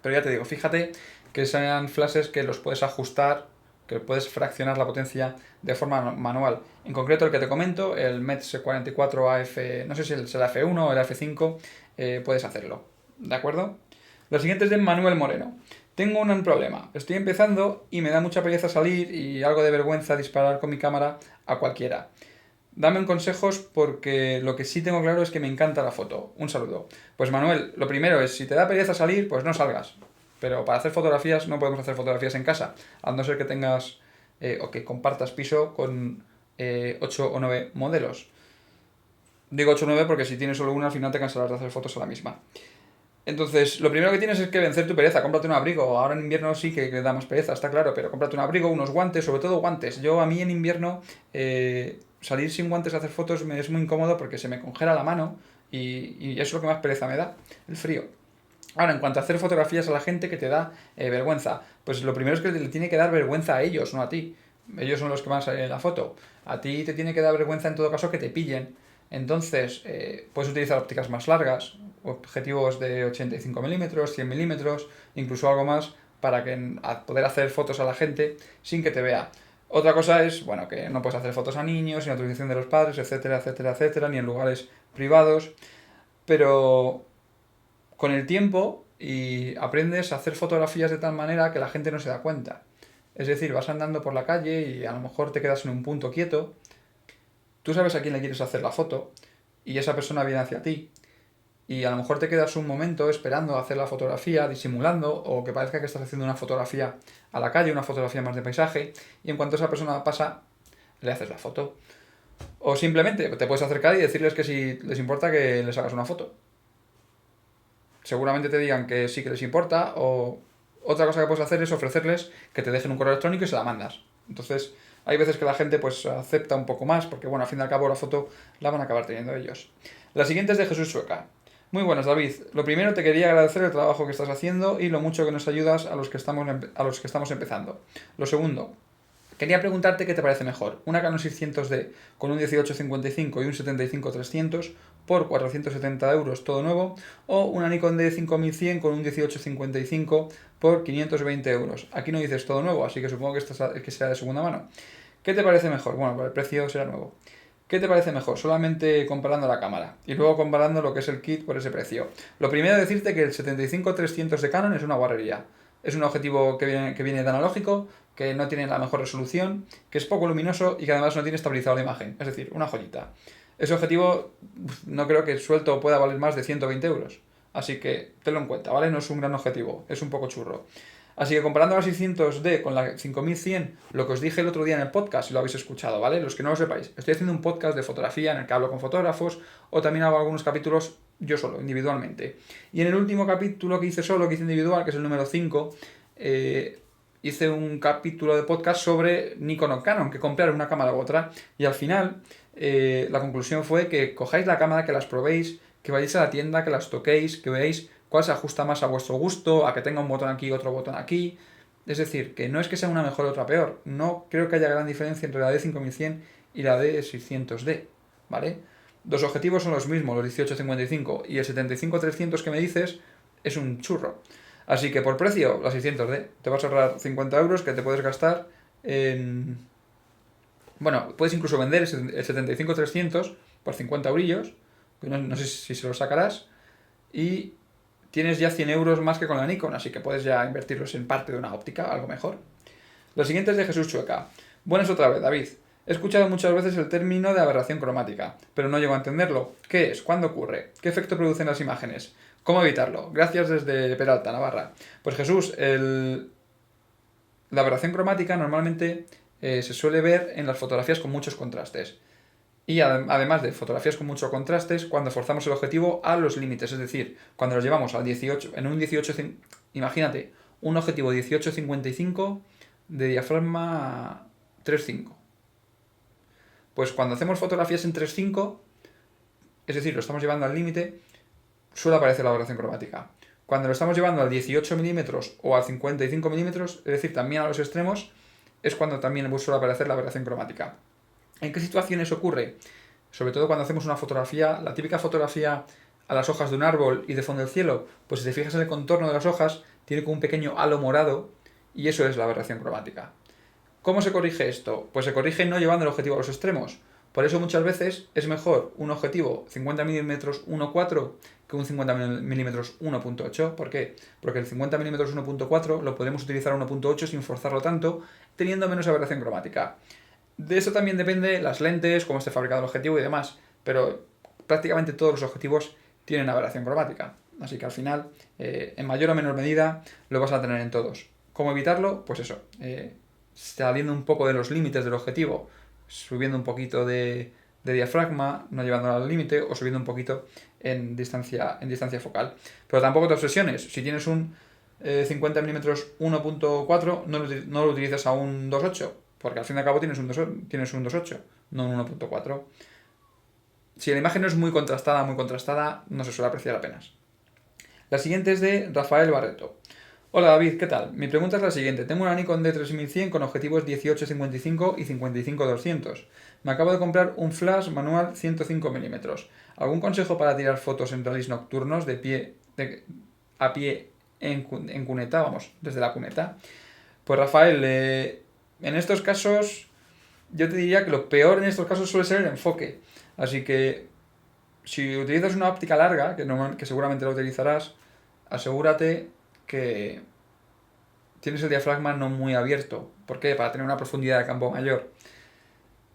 pero ya te digo, fíjate que sean flashes que los puedes ajustar, que puedes fraccionar la potencia de forma manual. En concreto el que te comento, el METS 44 AF, no sé si es el AF1 o el AF5, puedes hacerlo. ¿De acuerdo? Lo siguiente es de Manuel Moreno. Tengo un problema. Estoy empezando y me da mucha pereza salir y algo de vergüenza disparar con mi cámara a cualquiera. Dame un consejos porque lo que sí tengo claro es que me encanta la foto. Un saludo. Pues Manuel, lo primero es, si te da pereza salir, pues no salgas. Pero para hacer fotografías no podemos hacer fotografías en casa, a no ser que tengas o que compartas piso con 8 o 9 modelos. Digo 8 o 9 porque si tienes solo una, al final te cansarás de hacer fotos a la misma. Entonces, lo primero que tienes es que vencer tu pereza, cómprate un abrigo. Ahora en invierno sí que da más pereza, está claro, pero cómprate un abrigo, unos guantes, sobre todo guantes. A mí en invierno salir sin guantes a hacer fotos me es muy incómodo porque se me congela la mano y eso es lo que más pereza me da, el frío. Ahora, en cuanto a hacer fotografías a la gente que te da vergüenza, pues lo primero es que le tiene que dar vergüenza a ellos, no a ti. Ellos son los que van a salir en la foto. A ti te tiene que dar vergüenza en todo caso que te pillen. Entonces, puedes utilizar ópticas más largas, objetivos de 85 milímetros, 100 milímetros, incluso algo más, para poder hacer fotos a la gente sin que te vea. Otra cosa es, bueno, que no puedes hacer fotos a niños, sin autorización de los padres, etcétera, etcétera, etcétera, ni en lugares privados, pero con el tiempo y aprendes a hacer fotografías de tal manera que la gente no se da cuenta. Es decir, vas andando por la calle y a lo mejor te quedas en un punto quieto, tú sabes a quién le quieres hacer la foto y esa persona viene hacia ti y a lo mejor te quedas un momento esperando a hacer la fotografía, disimulando o que parezca que estás haciendo una fotografía a la calle, una fotografía más de paisaje y en cuanto esa persona pasa, le haces la foto. O simplemente te puedes acercar y decirles que si les importa que les hagas una foto. Seguramente te digan que sí que les importa o otra cosa que puedes hacer es ofrecerles que te dejen un correo electrónico y se la mandas. Entonces, hay veces que la gente pues acepta un poco más porque, bueno, al fin y al cabo la foto la van a acabar teniendo ellos. La siguiente es de Jesús Sueca. Muy buenas, David. Lo primero te quería agradecer el trabajo que estás haciendo y lo mucho que nos ayudas a los que estamos empezando. Lo segundo, quería preguntarte qué te parece mejor, una Canon 600D con un 1855 y un 75-300 por 470 euros todo nuevo, o una Nikon D 5100 con un 1855 por 520 euros. Aquí no dices todo nuevo, así que supongo que será de segunda mano. ¿Qué te parece mejor? Bueno, pues el precio será nuevo. ¿Qué te parece mejor? Solamente comparando la cámara y luego comparando lo que es el kit por ese precio. Lo primero es decirte que el 75-300 de Canon es una guarrería. es un objetivo que viene de analógico, que no tiene la mejor resolución, que es poco luminoso y que además no tiene estabilizador de imagen. Es decir, una joyita. Ese objetivo no creo que suelto pueda valer más de 120 euros. Así que tenlo en cuenta, ¿vale? No es un gran objetivo, es un poco churro. Así que comparando la 600D con la 5100, lo que os dije el otro día en el podcast, si lo habéis escuchado, ¿vale? Los que no lo sepáis, estoy haciendo un podcast de fotografía en el que hablo con fotógrafos o también hago algunos capítulos yo solo, individualmente. Y en el último capítulo que hice solo, que hice individual, que es el número 5, hice un capítulo de podcast sobre Nikon o Canon, que comprar una cámara u otra. Y al final, la conclusión fue que cojáis la cámara, que las probéis, que vayáis a la tienda, que las toquéis, que veáis cuál se ajusta más a vuestro gusto, a que tenga un botón aquí y otro botón aquí. Es decir, que no es que sea una mejor o otra peor. No creo que haya gran diferencia entre la D5100 y la D600D, ¿vale? Los objetivos son los mismos, los 18-55, y el 75-300 que me dices es un churro. Así que por precio, la 600D. Te vas a ahorrar 50 euros que te puedes gastar en... Bueno, puedes incluso vender el 75-300 por 50 eurillos, que no sé si se lo sacarás, y tienes ya 100 euros más que con la Nikon, así que puedes ya invertirlos en parte de una óptica, algo mejor. Lo siguiente es de Jesús Chueca. Buenas otra vez, David. He escuchado muchas veces el término de aberración cromática, pero no llego a entenderlo. ¿Qué es? ¿Cuándo ocurre? ¿Qué efecto producen las imágenes? ¿Cómo evitarlo? Gracias desde Peralta, Navarra. Pues Jesús, la aberración cromática normalmente se suele ver en las fotografías con muchos contrastes. Y además de fotografías con muchos contrastes, cuando forzamos el objetivo a los límites, es decir, cuando los llevamos al 18, en un 18, imagínate, un objetivo 18-55 de diafragma 3.5. Pues cuando hacemos fotografías en 3.5, es decir, lo estamos llevando al límite, suele aparecer la aberración cromática. Cuando lo estamos llevando al 18 milímetros o al 55 milímetros, es decir, también a los extremos, es cuando también suele aparecer la aberración cromática. ¿En qué situaciones ocurre? Sobre todo cuando hacemos una fotografía, la típica fotografía a las hojas de un árbol y de fondo del cielo, pues si te fijas en el contorno de las hojas, tiene como un pequeño halo morado y eso es la aberración cromática. ¿Cómo se corrige esto? Pues se corrige no llevando el objetivo a los extremos. Por eso muchas veces es mejor un objetivo 50 mm 1.4 que un 50 mm 1.8. ¿Por qué? Porque el 50 mm 1.4 lo podemos utilizar a 1.8 sin forzarlo tanto, teniendo menos aberración cromática. De eso también depende las lentes, cómo esté fabricado el objetivo y demás, pero prácticamente todos los objetivos tienen aberración cromática. Así que al final, en mayor o menor medida, lo vas a tener en todos. ¿Cómo evitarlo? Pues eso, saliendo un poco de los límites del objetivo, subiendo un poquito de diafragma, no llevándolo al límite, o subiendo un poquito en distancia focal. Pero tampoco te obsesiones. Si tienes un 50 mm 1.4, no lo utilices a un 2.8, porque al fin y al cabo tienes un 2.8, no un 1.4. Si la imagen no es muy contrastada, no se suele apreciar apenas. La siguiente es de Rafael Barreto. Hola David, ¿qué tal? Mi pregunta es la siguiente. Tengo una Nikon D3100 con objetivos 18-55 y 55-200. Me acabo de comprar un flash manual 105 mm. ¿Algún consejo para tirar fotos en rallies nocturnos a pie en cuneta? Vamos, desde la cuneta. Pues Rafael, en estos casos yo te diría que lo peor en estos casos suele ser el enfoque. Así que si utilizas una óptica larga, que seguramente la utilizarás, asegúrate que tienes el diafragma no muy abierto. ¿Por qué? Para tener una profundidad de campo mayor.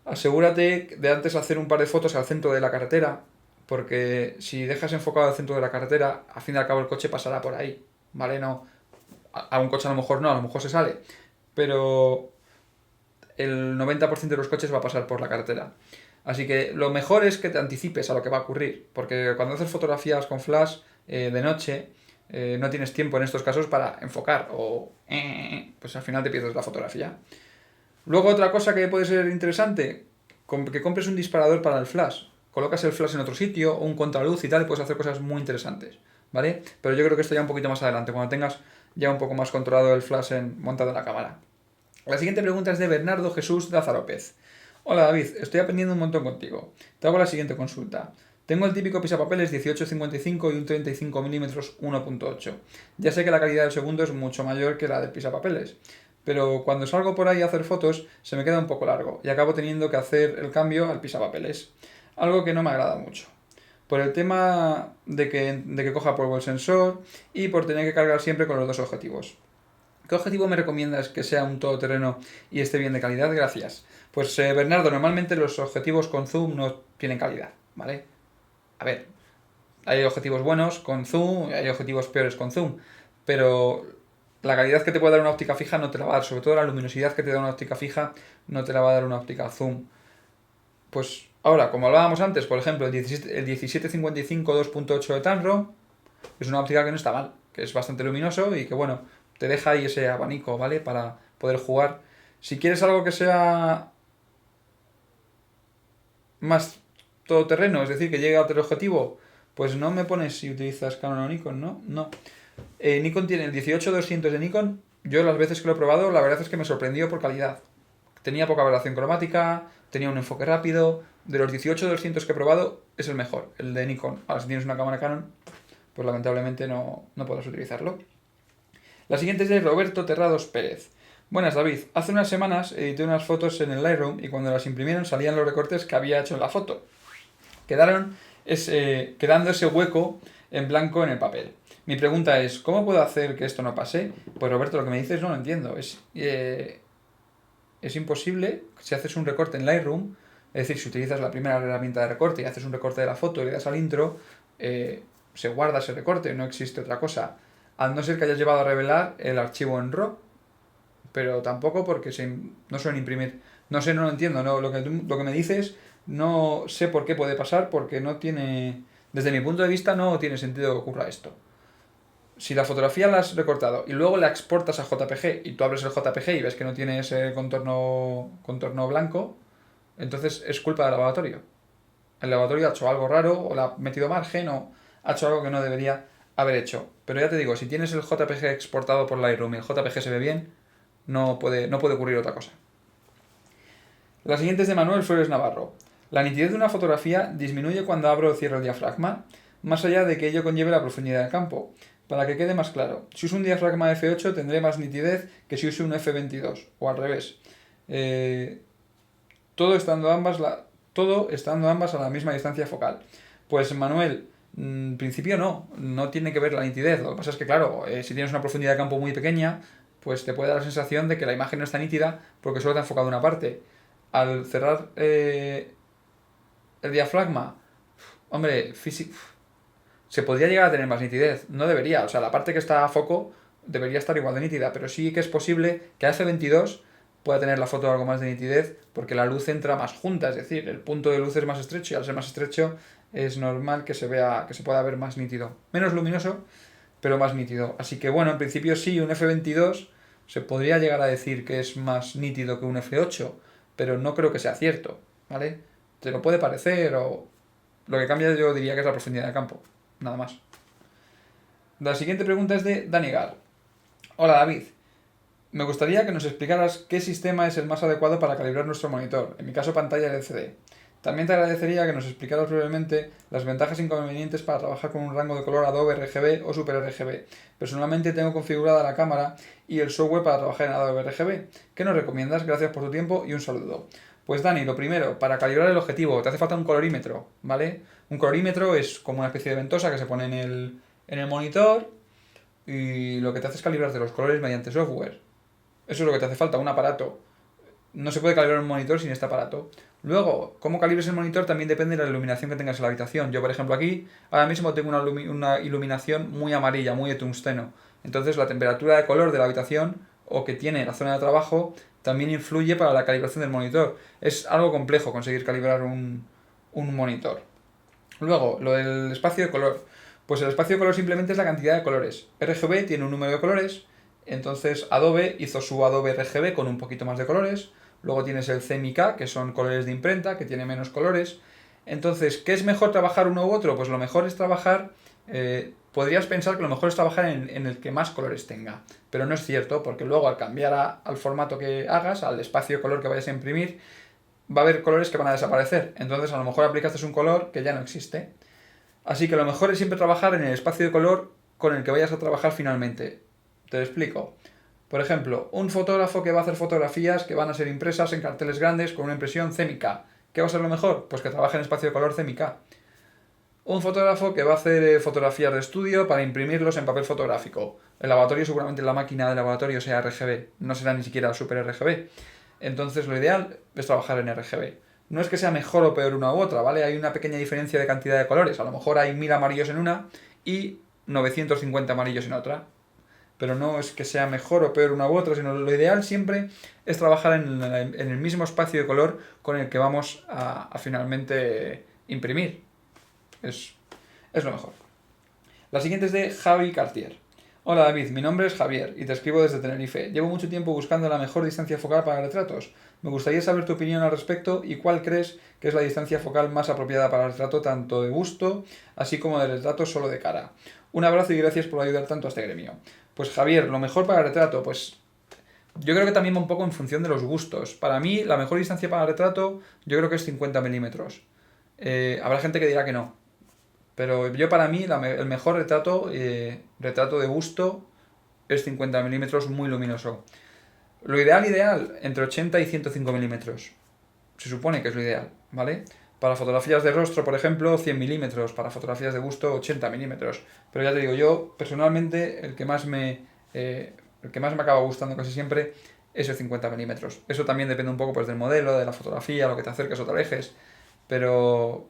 Asegúrate de antes hacer un par de fotos al centro de la carretera, porque si dejas enfocado al centro de la carretera, al fin y al cabo el coche pasará por ahí, ¿vale? No, a un coche a lo mejor no, a lo mejor se sale, pero el 90% de los coches va a pasar por la carretera. Así que lo mejor es que te anticipes a lo que va a ocurrir, porque cuando haces fotografías con flash de noche, no tienes tiempo en estos casos para enfocar o pues al final te pierdes la fotografía. Luego otra cosa que puede ser interesante, que compres un disparador para el flash. Colocas el flash en otro sitio o un contraluz y tal y puedes hacer cosas muy interesantes, ¿vale? Pero yo creo que esto ya un poquito más adelante, cuando tengas ya un poco más controlado el flash montado en la cámara. La siguiente pregunta es de Bernardo Jesús Lazarópez. Hola David, estoy aprendiendo un montón contigo. Te hago la siguiente consulta. Tengo el típico pisapapeles 18-55 y un 35 mm 1.8. Ya sé que la calidad del segundo es mucho mayor que la del pisapapeles, pero cuando salgo por ahí a hacer fotos se me queda un poco largo y acabo teniendo que hacer el cambio al pisapapeles, algo que no me agrada mucho. Por el tema de que coja polvo el sensor y por tener que cargar siempre con los dos objetivos. ¿Qué objetivo me recomiendas que sea un todoterreno y esté bien de calidad? Gracias. Pues Bernardo, normalmente los objetivos con zoom no tienen calidad, ¿vale? A ver, hay objetivos buenos con zoom y hay objetivos peores con zoom, pero la calidad que te puede dar una óptica fija no te la va a dar, sobre todo la luminosidad que te da una óptica fija no te la va a dar una óptica zoom. Pues ahora, como hablábamos antes, por ejemplo, el 1755 2.8 de Tamron es una óptica que no está mal, que es bastante luminoso y que, bueno, te deja ahí ese abanico, ¿vale? Para poder jugar. Si quieres algo que sea más todoterreno, es decir, que llegue a otro objetivo, pues no me pones si utilizas Canon o Nikon, ¿no? No. Nikon tiene el 18-200 de Nikon. Yo las veces que lo he probado, la verdad es que me sorprendió por calidad. Tenía poca aberración cromática, tenía un enfoque rápido. De los 18-200 que he probado, es el mejor, el de Nikon. Ahora, si tienes una cámara Canon, pues lamentablemente no podrás utilizarlo. La siguiente es de Roberto Terrados Pérez. Buenas, David. Hace unas semanas edité unas fotos en el Lightroom y cuando las imprimieron salían los recortes que había hecho en la foto. Quedando ese hueco en blanco en el papel. Mi pregunta es, ¿cómo puedo hacer que esto no pase? Pues Roberto, lo que me dices no lo entiendo. Es imposible, si haces un recorte en Lightroom, es decir, si utilizas la primera herramienta de recorte y haces un recorte de la foto y le das al intro, se guarda ese recorte, no existe otra cosa. Al no ser que hayas llevado a revelar el archivo en RAW, pero tampoco porque no suelen imprimir. No sé, no lo entiendo. No, lo que me dices, no sé por qué puede pasar, porque no tiene. Desde mi punto de vista, no tiene sentido que ocurra esto. Si la fotografía la has recortado y luego la exportas a JPG y tú abres el JPG y ves que no tiene ese contorno blanco, entonces es culpa del lavatorio. El lavatorio ha hecho algo raro, o le ha metido margen, o ha hecho algo que no debería haber hecho. Pero ya te digo, si tienes el JPG exportado por Lightroom y el JPG se ve bien, no puede ocurrir otra cosa. La siguiente es de Manuel Flores Navarro. La nitidez de una fotografía disminuye cuando abro o cierro el diafragma, más allá de que ello conlleve la profundidad del campo. Para que quede más claro, si uso un diafragma f8 tendré más nitidez que si uso un f22, o al revés. Todo estando ambas a la misma distancia focal. Pues Manuel, en principio no tiene que ver la nitidez. Lo que pasa es que, claro, si tienes una profundidad de campo muy pequeña, pues te puede dar la sensación de que la imagen no está nítida porque solo te ha enfocado una parte. Al cerrar el diafragma, hombre, se podría llegar a tener más nitidez. No debería, o sea, la parte que está a foco debería estar igual de nítida, pero sí que es posible que a F22 pueda tener la foto algo más de nitidez porque la luz entra más junta, es decir, el punto de luz es más estrecho y al ser más estrecho es normal que se pueda ver más nítido. Menos luminoso, pero más nítido. Así que bueno, en principio sí, un F22 se podría llegar a decir que es más nítido que un F8, pero no creo que sea cierto, ¿vale? Te lo puede parecer o lo que cambia yo diría que es la profundidad de campo, nada más. La siguiente pregunta es de Danigar. Hola David, me gustaría que nos explicaras qué sistema es el más adecuado para calibrar nuestro monitor, en mi caso pantalla LCD. También te agradecería que nos explicaras brevemente las ventajas e inconvenientes para trabajar con un rango de color Adobe RGB o Super RGB. Personalmente tengo configurada la cámara y el software para trabajar en Adobe RGB. ¿Qué nos recomiendas? Gracias por tu tiempo y un saludo. Pues Dani, lo primero, para calibrar el objetivo te hace falta un colorímetro, ¿vale? Un colorímetro es como una especie de ventosa que se pone en el monitor y lo que te hace es calibrarte los colores mediante software. Eso es lo que te hace falta, un aparato. No se puede calibrar un monitor sin este aparato. Luego, cómo calibres el monitor también depende de la iluminación que tengas en la habitación. Yo, por ejemplo, aquí ahora mismo tengo una iluminación muy amarilla, muy de tungsteno. Entonces, la temperatura de color de la habitación o que tiene la zona de trabajo también influye para la calibración del monitor. Es algo complejo conseguir calibrar un monitor. Luego, lo del espacio de color. Pues el espacio de color simplemente es la cantidad de colores. RGB tiene un número de colores, entonces Adobe hizo su Adobe RGB con un poquito más de colores. Luego tienes el CMYK, que son colores de imprenta, que tiene menos colores. Entonces, ¿qué es mejor trabajar uno u otro? Pues lo mejor es trabajar... podrías pensar que lo mejor es trabajar en el que más colores tenga, pero no es cierto, porque luego al cambiar al formato que hagas, al espacio de color que vayas a imprimir, va a haber colores que van a desaparecer. Entonces a lo mejor aplicaste un color que ya no existe. Así que lo mejor es siempre trabajar en el espacio de color con el que vayas a trabajar finalmente. Te lo explico. Por ejemplo, un fotógrafo que va a hacer fotografías que van a ser impresas en carteles grandes con una impresión CMYK. ¿Qué va a ser lo mejor? Pues que trabaje en espacio de color CMYK. Un fotógrafo que va a hacer fotografías de estudio para imprimirlos en papel fotográfico. El lavatorio, seguramente la máquina de lavatorio sea RGB, no será ni siquiera Super RGB. Entonces lo ideal es trabajar en RGB. No es que sea mejor o peor una u otra, ¿vale? Hay una pequeña diferencia de cantidad de colores. A lo mejor hay 1000 amarillos en una y 950 amarillos en otra. Pero no es que sea mejor o peor una u otra, sino lo ideal siempre es trabajar en el mismo espacio de color con el que vamos a finalmente imprimir. Es, es lo mejor. La siguiente es de Javi Cartier. Hola David, mi nombre es Javier y te escribo desde Tenerife. Llevo mucho tiempo buscando la mejor distancia focal para retratos. Me gustaría saber tu opinión al respecto y cuál crees que es la distancia focal más apropiada para el retrato tanto de busto así como de retrato solo de cara. Un abrazo y gracias por ayudar tanto a este gremio. Pues Javier, lo mejor para el retrato, pues yo creo que también va un poco en función de los gustos. Para mí, la mejor distancia para el retrato yo creo que es 50 milímetros. Habrá gente que dirá que no, pero yo para mí el mejor retrato de busto es 50 milímetros muy luminoso. Lo ideal, entre 80 y 105 milímetros. Se supone que es lo ideal, ¿vale? Para fotografías de rostro, por ejemplo, 100 milímetros. Para fotografías de busto, 80 milímetros. Pero ya te digo, yo personalmente el que más me acaba gustando casi siempre es el 50 milímetros. Eso también depende un poco pues, del modelo, de la fotografía, lo que te acerques o te alejes. Pero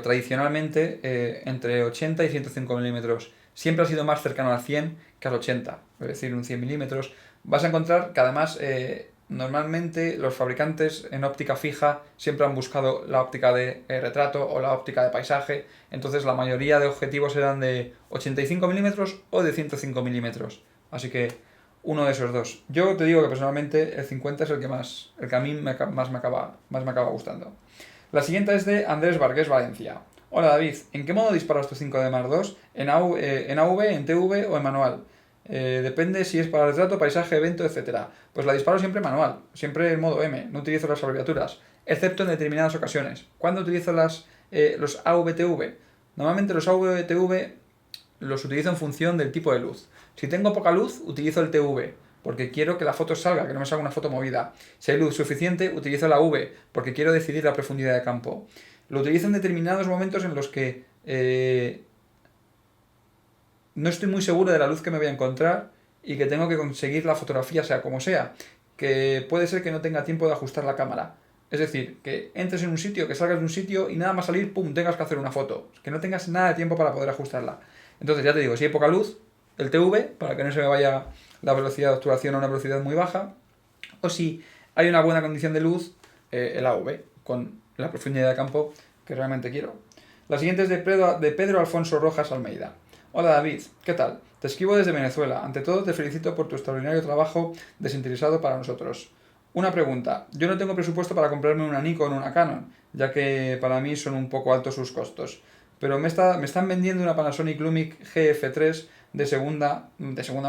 tradicionalmente entre 80 y 105 milímetros. Siempre ha sido más cercano al 100 que al 80, es decir, un 100 milímetros. Vas a encontrar que además normalmente los fabricantes en óptica fija siempre han buscado la óptica de retrato o la óptica de paisaje, entonces la mayoría de objetivos eran de 85 milímetros o de 105 milímetros. Así que uno de esos dos. Yo te digo que personalmente el 50 es el que a mí más me acaba gustando. La siguiente es de Andrés Vargas Valencia. Hola David, ¿en qué modo disparas tu 5D Mark II? ¿En AV, en TV o en manual? Depende si es para retrato, paisaje, evento, etc. Pues la disparo siempre manual, siempre en modo M, no utilizo las abreviaturas, excepto en determinadas ocasiones. ¿Cuándo utilizo los AVTV? Normalmente los AVTV los utilizo en función del tipo de luz. Si tengo poca luz, utilizo el TV, porque quiero que la foto salga, que no me salga una foto movida. Si hay luz suficiente, utilizo la V, porque quiero decidir la profundidad de campo. Lo utilizo en determinados momentos en los que no estoy muy seguro de la luz que me voy a encontrar y que tengo que conseguir la fotografía sea como sea, que puede ser que no tenga tiempo de ajustar la cámara. Es decir, que entres en un sitio, que salgas de un sitio y nada más salir, pum, tengas que hacer una foto. Que no tengas nada de tiempo para poder ajustarla. Entonces ya te digo, si hay poca luz, el TV, para que no se me vaya la velocidad de obturación a una velocidad muy baja, o si hay una buena condición de luz, el AV, con la profundidad de campo que realmente quiero. La siguiente es de Pedro Alfonso Rojas Almeida. Hola David, ¿qué tal? Te escribo desde Venezuela. Ante todo te felicito por tu extraordinario trabajo desinteresado para nosotros. Una pregunta. Yo no tengo presupuesto para comprarme una Nikon o una Canon, ya que para mí son un poco altos sus costos. Pero me están vendiendo una Panasonic Lumix GF3 de segunda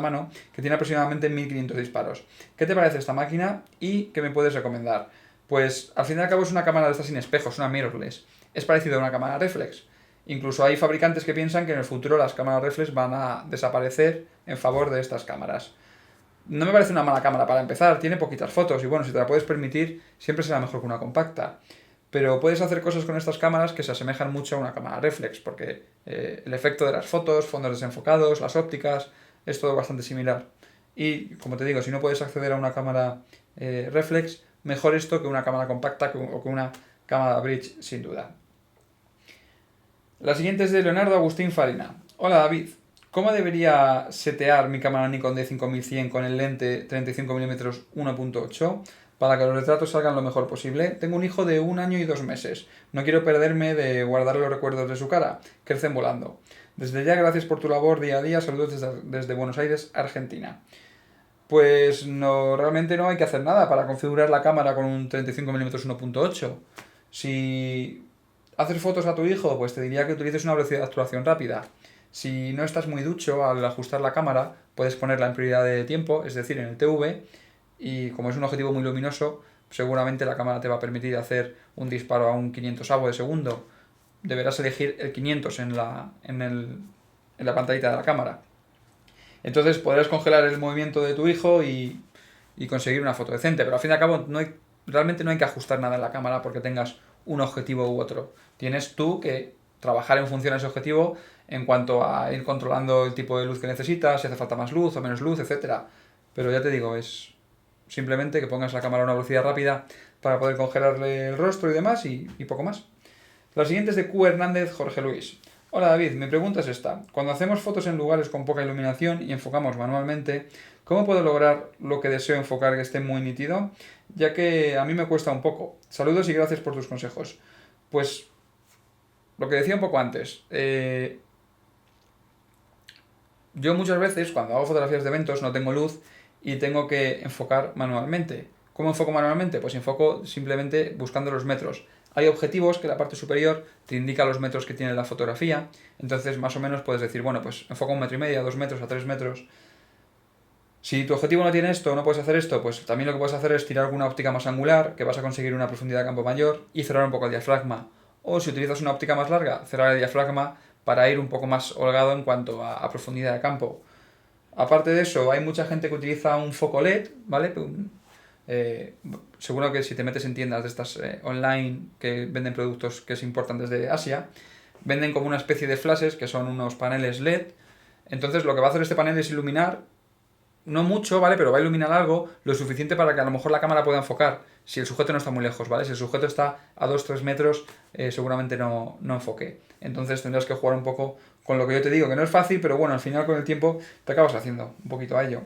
mano que tiene aproximadamente 1500 disparos. ¿Qué te parece esta máquina y qué me puedes recomendar? Pues al fin y al cabo es una cámara de estas sin espejos, una mirrorless. Es parecido a una cámara reflex. Incluso hay fabricantes que piensan que en el futuro las cámaras reflex van a desaparecer en favor de estas cámaras. No me parece una mala cámara para empezar, tiene poquitas fotos y bueno, si te la puedes permitir, siempre será mejor que una compacta. Pero puedes hacer cosas con estas cámaras que se asemejan mucho a una cámara reflex, porque el efecto de las fotos, fondos desenfocados, las ópticas, es todo bastante similar. Y como te digo, si no puedes acceder a una cámara reflex, mejor esto que una cámara compacta o que una cámara bridge, sin duda. La siguiente es de Leonardo Agustín Farina. Hola David, ¿cómo debería setear mi cámara Nikon D5100 con el lente 35mm 1.8 para que los retratos salgan lo mejor posible? Tengo un hijo de 1 año y 2 meses. No quiero perderme de guardar los recuerdos de su cara. Crecen volando. Desde ya, gracias por tu labor día a día. Saludos desde Buenos Aires, Argentina. Pues no, realmente no hay que hacer nada para configurar la cámara con un 35mm 1.8. Si haces fotos a tu hijo, pues te diría que utilices una velocidad de actuación rápida. Si no estás muy ducho al ajustar la cámara, puedes ponerla en prioridad de tiempo, es decir, en el TV, y como es un objetivo muy luminoso, seguramente la cámara te va a permitir hacer un disparo a un 500avo de segundo. Deberás elegir el 500 en la pantallita de la cámara. Entonces podrás congelar el movimiento de tu hijo y conseguir una foto decente, pero al fin y al cabo realmente no hay que ajustar nada en la cámara porque tengas un objetivo u otro. Tienes tú que trabajar en función a ese objetivo en cuanto a ir controlando el tipo de luz que necesitas, si hace falta más luz o menos luz, etcétera. Pero ya te digo, es simplemente que pongas la cámara a una velocidad rápida para poder congelarle el rostro y demás y poco más. La siguiente es de Q Hernández Jorge Luis. Hola David, mi pregunta es esta. Cuando hacemos fotos en lugares con poca iluminación y enfocamos manualmente, ¿cómo puedo lograr lo que deseo enfocar que esté muy nítido? Ya que a mí me cuesta un poco. Saludos y gracias por tus consejos. Pues lo que decía un poco antes. Yo muchas veces cuando hago fotografías de eventos no tengo luz y tengo que enfocar manualmente. ¿Cómo enfoco manualmente? Pues enfoco simplemente buscando los metros. Hay objetivos que la parte superior te indica los metros que tiene la fotografía, entonces más o menos puedes decir, bueno, pues enfoca 1,5 metros, a 2 metros, a 3 metros. Si tu objetivo no tiene esto, no puedes hacer esto, pues también lo que puedes hacer es tirar alguna óptica más angular, que vas a conseguir una profundidad de campo mayor, y cerrar un poco el diafragma. O si utilizas una óptica más larga, cerrar el diafragma para ir un poco más holgado en cuanto a profundidad de campo. Aparte de eso, hay mucha gente que utiliza un foco LED, ¿vale? Eh, Seguro que si te metes en tiendas de estas online que venden productos que se importan desde Asia, venden como una especie de flashes que son unos paneles LED. Entonces lo que va a hacer este panel es iluminar, no mucho, ¿vale? Pero va a iluminar algo lo suficiente para que a lo mejor la cámara pueda enfocar si el sujeto no está muy lejos, ¿vale? Si el sujeto está a 2-3 metros, seguramente no enfoque. Entonces tendrás que jugar un poco con lo que yo te digo, que no es fácil, pero bueno, al final con el tiempo te acabas haciendo un poquito a ello.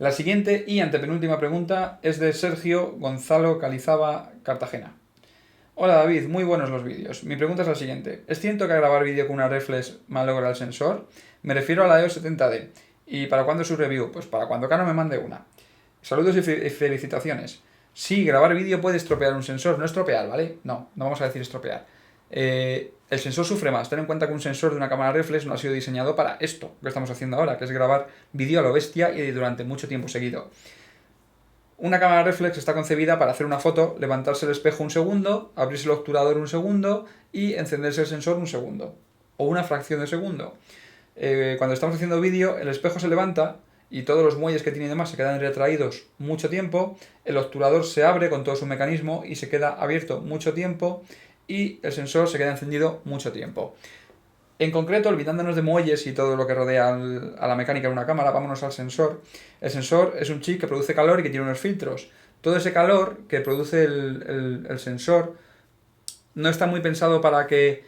La siguiente y antepenúltima pregunta es de Sergio Gonzalo Calizaba, Cartagena. Hola David, muy buenos los vídeos. Mi pregunta es la siguiente. ¿Es cierto que grabar vídeo con una reflex malogra el sensor? Me refiero a la EOS 70D. ¿Y para cuándo su review? Pues para cuando Canon me mande una. Saludos y felicitaciones. Sí, grabar vídeo puede estropear un sensor. No estropear, ¿vale? No vamos a decir estropear. El sensor sufre más. Ten en cuenta que un sensor de una cámara reflex no ha sido diseñado para esto que estamos haciendo ahora, que es grabar vídeo a lo bestia y durante mucho tiempo seguido. Una cámara reflex está concebida para hacer una foto, levantarse el espejo un segundo, abrirse el obturador un segundo y encenderse el sensor un segundo. O una fracción de segundo. Cuando estamos haciendo vídeo, el espejo se levanta y todos los muelles que tiene y demás se quedan retraídos mucho tiempo, el obturador se abre con todo su mecanismo y se queda abierto mucho tiempo y el sensor se queda encendido mucho tiempo. En concreto, olvidándonos de muelles y todo lo que rodea a la mecánica de una cámara, vámonos al sensor. El sensor es un chip que produce calor y que tiene unos filtros. Todo ese calor que produce el sensor no está muy pensado para que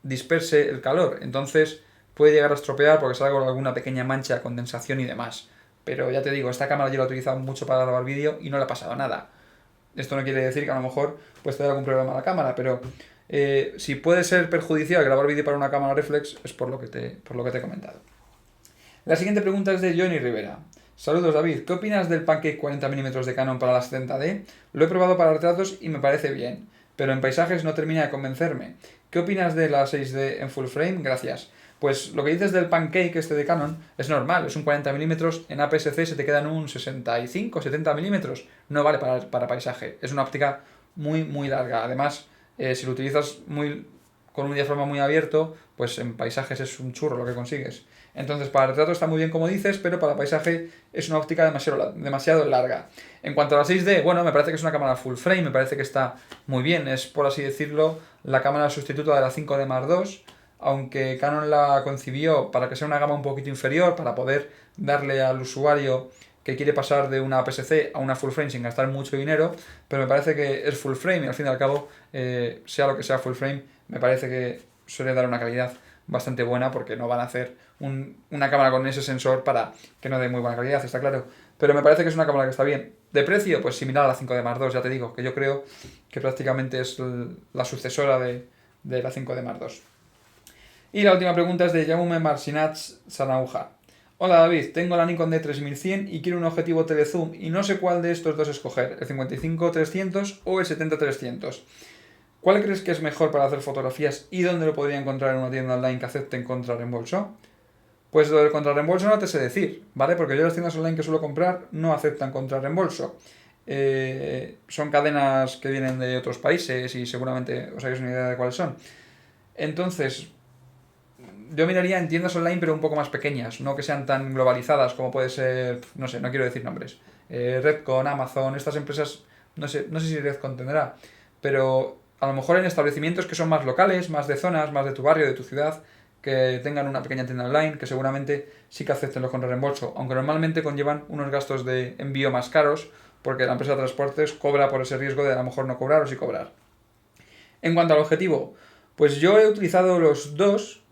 disperse el calor. Entonces puede llegar a estropear porque sale con alguna pequeña mancha de condensación y demás. Pero ya te digo, esta cámara yo la he utilizado mucho para grabar vídeo y no le ha pasado nada. Esto no quiere decir que a lo mejor pues te dé algún problema a la cámara, pero si puede ser perjudicial grabar vídeo para una cámara reflex es por lo que te he comentado. La siguiente pregunta es de Johnny Rivera. Saludos David, ¿qué opinas del Pancake 40mm de Canon para la 70D? Lo he probado para retratos y me parece bien, pero en paisajes no termina de convencerme. ¿Qué opinas de la 6D en full frame? Gracias. Pues lo que dices del Pancake este de Canon es normal, es un 40mm, en APS-C se te quedan un 65-70mm, no vale para paisaje, es una óptica muy larga. Además, si lo utilizas con un diafragma muy abierto, pues en paisajes es un churro lo que consigues. Entonces para retrato está muy bien como dices, pero para paisaje es una óptica demasiado larga. En cuanto a la 6D, bueno, me parece que es una cámara full frame, me parece que está muy bien, es por así decirlo la cámara sustituta de la 5D Mark II, aunque Canon la concibió para que sea una gama un poquito inferior, para poder darle al usuario que quiere pasar de una APS-C a una full frame sin gastar mucho dinero, pero me parece que es full frame y al fin y al cabo, sea lo que sea full frame, me parece que suele dar una calidad bastante buena porque no van a hacer una cámara con ese sensor para que no dé muy buena calidad, está claro. Pero me parece que es una cámara que está bien. De precio, pues similar a la 5D Mark II, ya te digo, que yo creo que prácticamente es la sucesora de la 5D Mark II. Y la última pregunta es de Jaume Marcinats Sanauja. Hola David, tengo la Nikon D3100 y quiero un objetivo telezoom y no sé cuál de estos dos escoger, el 55-300 o el 70-300. ¿Cuál crees que es mejor para hacer fotografías y dónde lo podría encontrar en una tienda online que acepte contrarreembolso? Pues lo del contrarreembolso no te sé decir, ¿vale? Porque yo las tiendas online que suelo comprar no aceptan contrarreembolso. Son cadenas que vienen de otros países y seguramente os hagáis una idea de cuáles son. Entonces, yo miraría en tiendas online pero un poco más pequeñas, no que sean tan globalizadas como puede ser, no sé, no quiero decir nombres. Redcon, Amazon, estas empresas no sé si Redcon tendrá, pero a lo mejor en establecimientos que son más locales, más de zonas, más de tu barrio, de tu ciudad, que tengan una pequeña tienda online, que seguramente sí que acepten los con reembolso, aunque normalmente conllevan unos gastos de envío más caros, porque la empresa de transportes cobra por ese riesgo de a lo mejor no cobrar o sí cobrar. En cuanto al objetivo, pues yo he utilizado los dos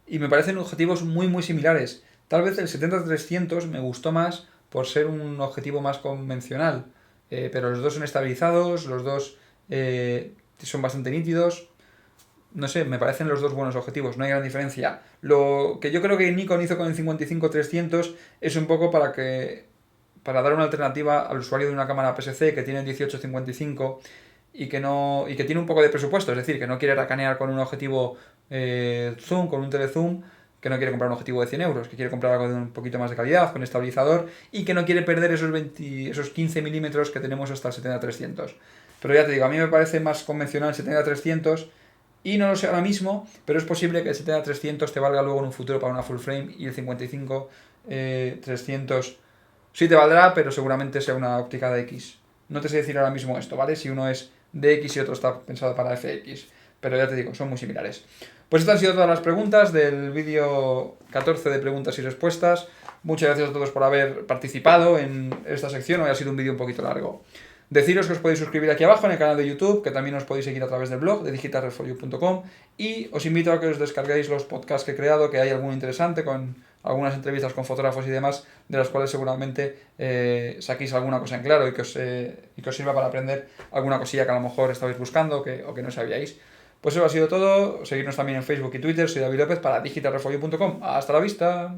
y me parecen objetivos muy similares. Tal vez el 70-300 me gustó más por ser un objetivo más convencional, pero los dos son estabilizados, los dos son bastante nítidos. No sé, me parecen los dos buenos objetivos, no hay gran diferencia. Lo que yo creo que Nikon hizo con el 55-300 es un poco para dar una alternativa al usuario de una cámara PSC que tiene el 18-55 y que tiene un poco de presupuesto, es decir, que no quiere racanear con un objetivo zoom, con un telezoom, que no quiere comprar un objetivo de 100 euros, que quiere comprar algo de un poquito más de calidad, con estabilizador, y que no quiere perder esos 15 milímetros que tenemos hasta el 70-300. Pero ya te digo, a mí me parece más convencional el 70-300, y no lo sé ahora mismo, pero es posible que el 70-300 te valga luego en un futuro para una full frame, y el 55-300 sí te valdrá, pero seguramente sea una óptica de X. No te sé decir ahora mismo esto, ¿vale? Si uno es DX y otro está pensado para FX. Pero ya te digo, son muy similares. Pues estas han sido todas las preguntas del vídeo 14 de preguntas y respuestas. Muchas gracias a todos por haber participado en esta sección. Hoy ha sido un vídeo un poquito largo. Deciros que os podéis suscribir aquí abajo en el canal de YouTube, que también os podéis seguir a través del blog de digitalredforyou.com, y os invito a que os descarguéis los podcasts que he creado, que hay alguno interesante con algunas entrevistas con fotógrafos y demás, de las cuales seguramente saquéis alguna cosa en claro y que os sirva para aprender alguna cosilla que a lo mejor estabais buscando o que no sabíais. Pues eso ha sido todo. Seguidnos también en Facebook y Twitter. Soy David López para digitalredforyou.com. ¡Hasta la vista!